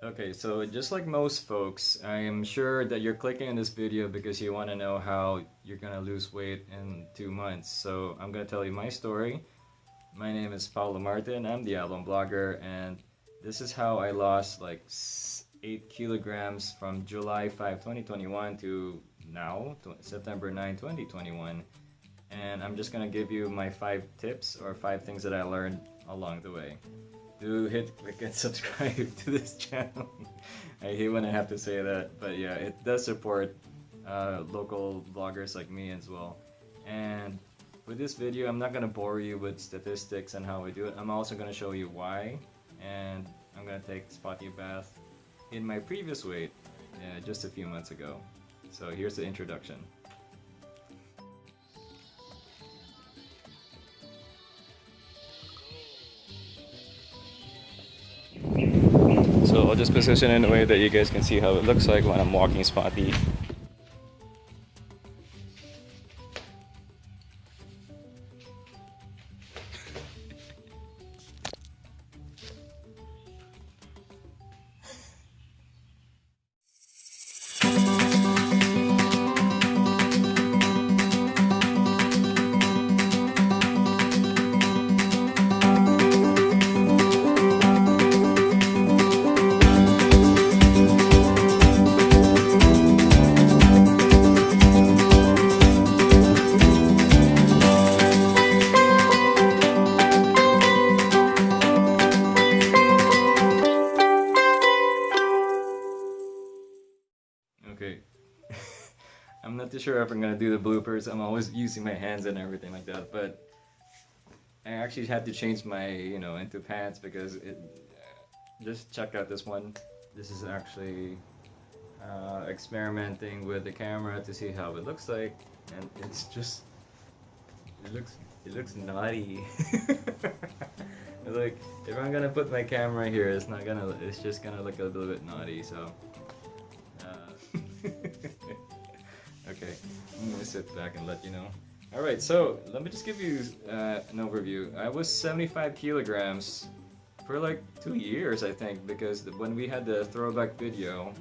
Okay, so just like most folks, I am sure that you're clicking on this video because you want to know how you're gonna lose weight in 2 months. So I'm gonna tell you my story. My name is Paulo Martin. I'm the Alabang blogger, and this is how I lost like 8 kilograms from July 5, 2021 to now, September 9, 2021. And I'm just gonna give you my 5 tips or 5 things that I learned along the way. Do hit click and subscribe to this channel. I hate when I have to say that, but yeah, it does support local bloggers like me as well. And with this video, I'm not gonna bore you with statistics and how we do it. I'm also gonna show you why, and I'm gonna take spotty bath in my previous weight just a few months ago. So here's the introduction. So I'll just position in a way that you guys can see how it looks like when I'm walking spotty. Okay. I'm not too sure if I'm gonna do the bloopers. I'm always using my hands and everything like that, but I actually had to change my, into pants because it. Just check out this one. This is actually experimenting with the camera to see how it looks like, and it's just it looks naughty. Like if I'm gonna put my camera here, it's just gonna look a little bit naughty. So. Okay, I'm gonna sit back and let you know. Alright, so let me just give you an overview. I was 75 kilograms for like 2 years, I think, because when we had the throwback video,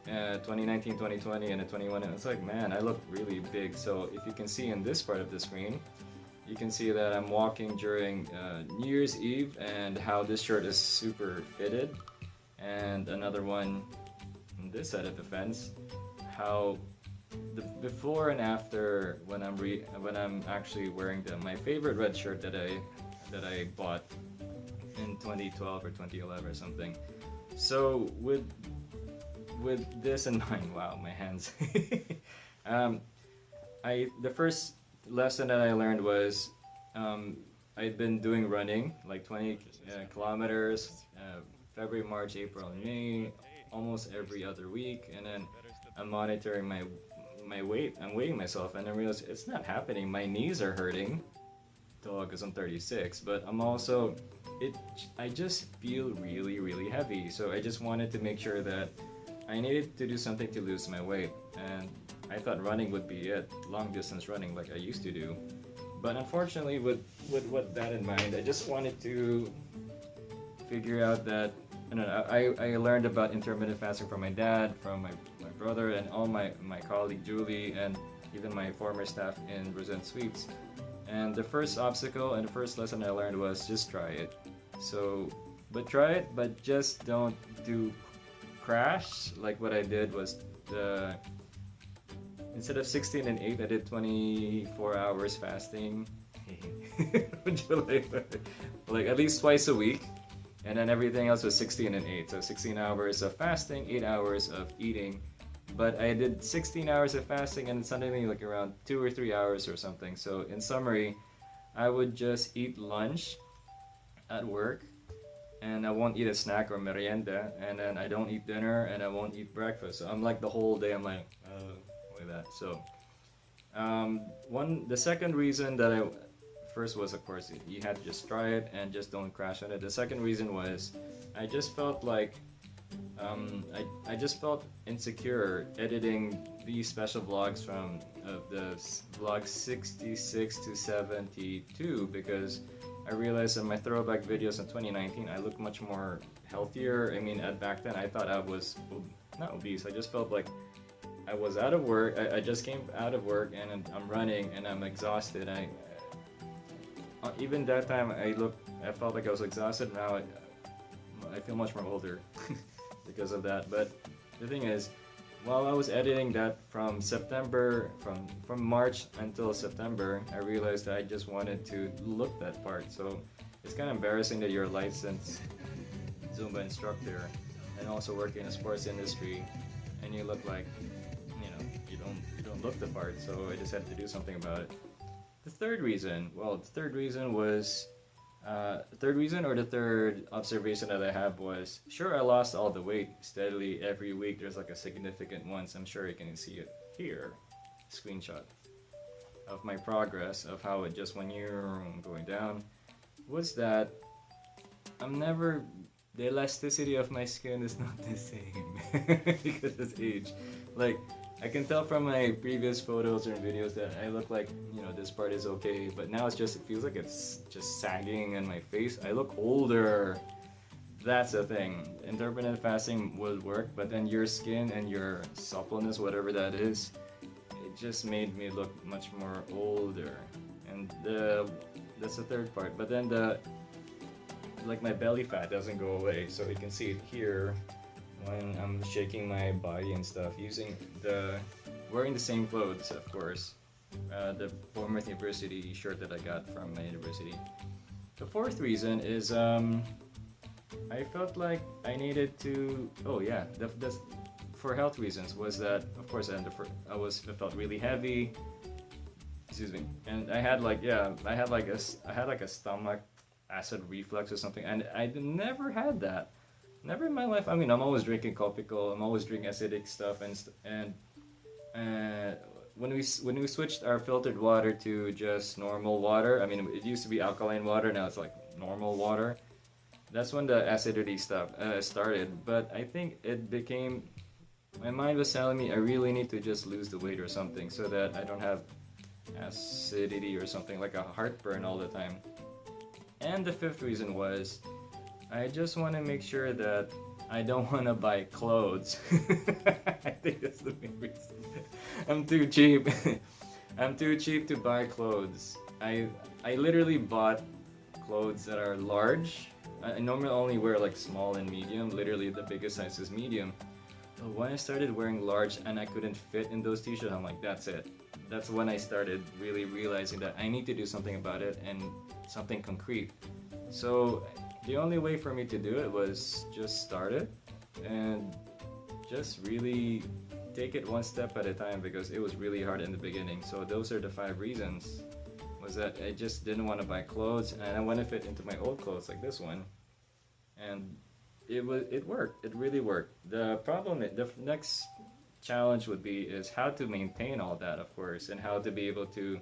2019, 2020, and 21, it's like, man, I look really big. So if you can see in this part of the screen, you can see that I'm walking during New Year's Eve and how this shirt is super fitted. And another one on this side of the fence, how the before and after when I'm actually wearing my favorite red shirt that I bought in 2012 or 2011 or something. So with this in mind, wow, my hands. The first lesson that I learned was I'd been doing running like 20 kilometers, February, March, April, and May, almost every other week, and then I'm monitoring my weight. I'm weighing myself, and I realized it's not happening. My knees are hurting, because I'm 36, but I just feel really, really heavy. So I just wanted to make sure that I needed to do something to lose my weight, and I thought running would be it, long distance running like I used to do. But unfortunately, with that in mind, I just wanted to figure out that I learned about intermittent fasting from my dad, from my brother, and all my colleague Julie, and even my former staff in Brazilian Sweets. And the first obstacle and the first lesson I learned was just try it. Try it, but just don't do crash. Like what I did was instead of 16 and 8, I did 24 hours fasting. Like at least twice a week. And then everything else was 16 and 8. So 16 hours of fasting, 8 hours of eating. But I did 16 hours of fasting and suddenly like around 2 or 3 hours or something. So in summary, I would just eat lunch at work, and I won't eat a snack or merienda, and then I don't eat dinner, and I won't eat breakfast. So I'm like the whole day I'm like that. So the second reason that first was, of course, you had to just try it and just don't crash on it. The second reason was I just felt like I just felt insecure editing these special vlogs from the vlog 66 to 72, because I realized in my throwback videos in 2019 I look much more healthier. I mean, at back then I thought I was not obese. I just felt like I was out of work. I just came out of work and I'm running and I'm exhausted. Even that time I felt like I was exhausted. Now I feel much more older because of that. But the thing is, while I was editing that from March until September, I realized that I just wanted to look that part. So it's kind of embarrassing that you're a licensed Zumba instructor and also work in a sports industry, and you look like, you don't look the part. So I just had to do something about it. The third reason, was the third reason or the third observation that I have was, sure, I lost all the weight steadily every week. There's like a significant ones. I'm sure you can see it here. Screenshot of my progress of how it just 1 year going down. Was that the elasticity of my skin is not the same because of age. Like, I can tell from my previous photos or videos that I look like, this part is okay, but now it feels like it's just sagging in my face. I look older. That's the thing. Intermittent fasting would work, but then your skin and your suppleness, whatever that is, it just made me look much more older. And that's the third part. But then my belly fat doesn't go away, so you can see it here when I'm shaking my body and stuff, wearing the same clothes, of course, the Bournemouth University shirt that I got from my university. The fourth reason is I felt like I needed to. Oh yeah, that's for health reasons. Was that, of course, I felt really heavy. Excuse me, and I had like a stomach acid reflux or something, and I never had that. Never in my life. I mean, I'm always drinking Copical. I'm always drinking acidic stuff, and when we switched our filtered water to just normal water, I mean, it used to be alkaline water. Now it's like normal water. That's when the acidity stuff started. But I think it became. My mind was telling me I really need to just lose the weight or something so that I don't have acidity or something, like a heartburn all the time. And the fifth reason was, I just want to make sure that I don't want to buy clothes. I think that's the main reason. I'm too cheap. I'm too cheap to buy clothes. I literally bought clothes that are large. I normally only wear like small and medium. Literally the biggest size is medium. But when I started wearing large and I couldn't fit in those t-shirts, I'm like, that's it. That's when I started really realizing that I need to do something about it, and something concrete. So the only way for me to do it was just start it and just really take it one step at a time, because it was really hard in the beginning. So those are the 5 reasons. Was that I just didn't want to buy clothes, and I want to fit into my old clothes like this one, and it worked. It really worked. The next challenge would be is how to maintain all that, of course, and how to be able to.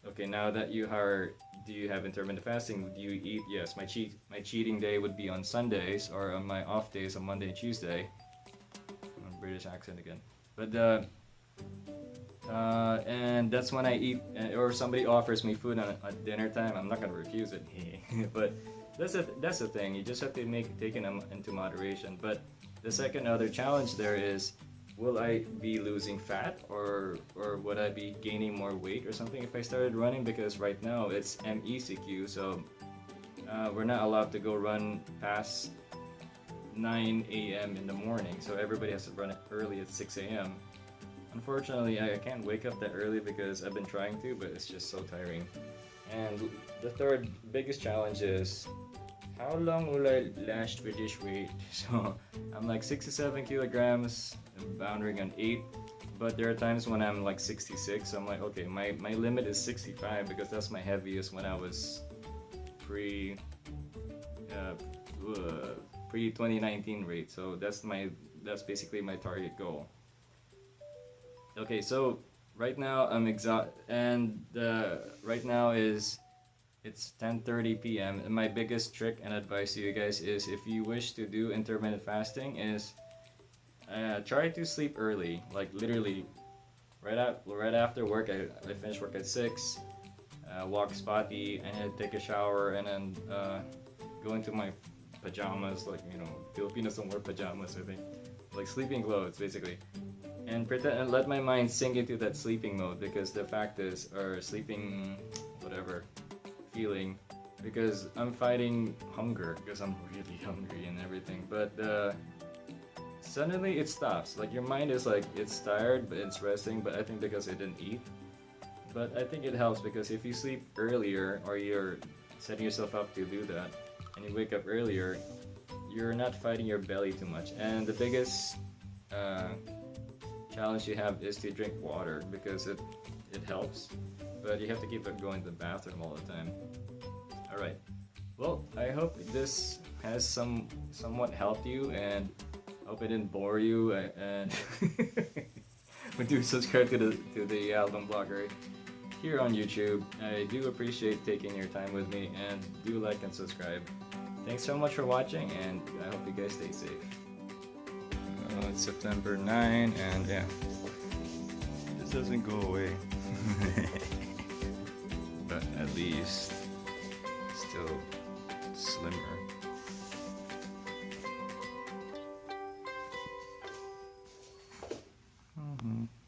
Okay, now that do you have intermittent fasting? Do you eat? Yes, my cheating day would be on Sundays, or on my off days on Monday and Tuesday. British accent again. But and that's when I eat, or somebody offers me food at dinner time. I'm not gonna refuse it. But that's the thing. You just have to take it into moderation. But the other challenge there is, will I be losing fat, or would I be gaining more weight or something if I started running? Because right now it's MECQ, so we're not allowed to go run past 9 a.m. in the morning. So everybody has to run early at 6 a.m. Unfortunately, I can't wake up that early because I've been trying to, but it's just so tiring. And the third biggest challenge is, how long will I last with this weight? So I'm like 67 kilograms, bounding on 8, but there are times when I'm like 66. So I'm like, okay, my limit is 65, because that's my heaviest when I was pre 2019 weight. So that's basically my target goal. Okay, so right now I'm exhausted, and right now it's 10:30 p.m. and my biggest trick and advice to you guys is, if you wish to do intermittent fasting, is try to sleep early. Like literally right after work. I finish work at 6, walk spotty, and then take a shower, and then go into my pajamas, like Filipinos don't wear pajamas, I think, like sleeping clothes basically, and pretend and let my mind sink into that sleeping mode because the fact is, or sleeping, whatever, feeling, because I'm fighting hunger because I'm really hungry and everything, but suddenly it stops. Like your mind is like it's tired but it's resting, but I think because it didn't eat. But I think it helps because if you sleep earlier or you're setting yourself up to do that and you wake up earlier, you're not fighting your belly too much. And the biggest challenge you have is to drink water because it helps, but you have to keep it going to the bathroom all the time. All right. Well, I hope this has somewhat helped you, and hope it didn't bore you. And do subscribe to the album blogger here on YouTube. I do appreciate taking your time with me, and do like and subscribe. Thanks so much for watching, and I hope you guys stay safe. It's September 9, and yeah, this doesn't go away. But at least still slimmer.